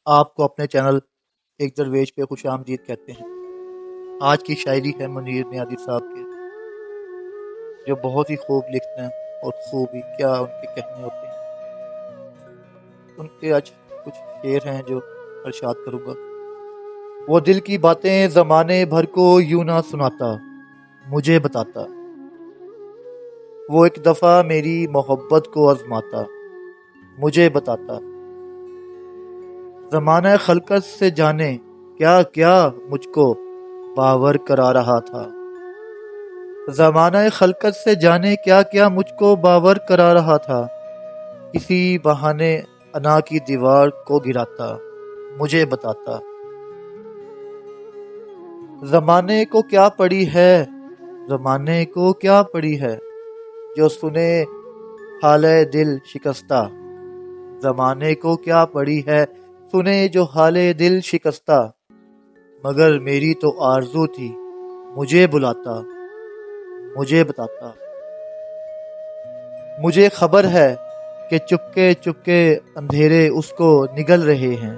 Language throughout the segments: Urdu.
آپ کو اپنے چینل ایک درویش پہ خوش آمدید کہتے ہیں۔ آج کی شاعری ہے منیر نیازی صاحب کے، جو بہت ہی خوب لکھتے ہیں، اور خوب ہی کیا ان کے کہنے ہوتے ہیں۔ ان کے آج کچھ شعر ہیں جو ارشاد کروں گا۔ وہ دل کی باتیں زمانے بھر کو یوں نہ سناتا، مجھے بتاتا۔ وہ ایک دفعہ میری محبت کو آزماتا، مجھے بتاتا۔ زمانہ خلقت سے جانے کیا کیا مجھ کو باور کرا رہا تھا۔ زمانہ خلقت سے جانے کیا کیا مجھ کو باور کرا رہا تھا۔ کسی بہانے انا کی دیوار کو گراتا، مجھے بتاتا۔ زمانے کو کیا پڑی ہے، زمانے کو کیا پڑی ہے، جو سنے حال دل شکستہ۔ زمانے کو کیا پڑی ہے، سنے جو حال دل شکستہ۔ مگر میری تو آرزو تھی، مجھے بلاتا، مجھے بتاتا۔ مجھے خبر ہے کہ چپکے چپکے اندھیرے اس کو نگل رہے ہیں۔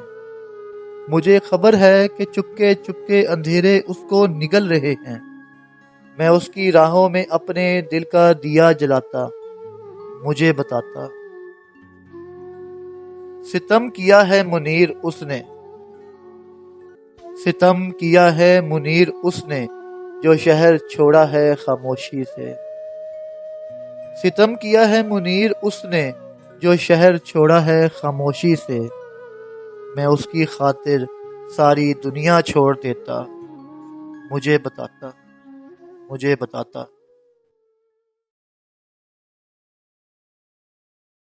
مجھے خبر ہے کہ چپکے چپکے اندھیرے اس کو نگل رہے ہیں۔ میں اس کی راہوں میں اپنے دل کا دیا جلاتا، مجھے بتاتا۔ ستم کیا ہے منیر اس نے، ستم کیا ہے منیر اس نے، جو شہر چھوڑا ہے خاموشی سے۔ ستم کیا ہے منیر اس نے، جو شہر چھوڑا ہے خاموشی سے۔ میں اس کی خاطر ساری دنیا چھوڑ دیتا، مجھے بتاتا، مجھے بتاتا۔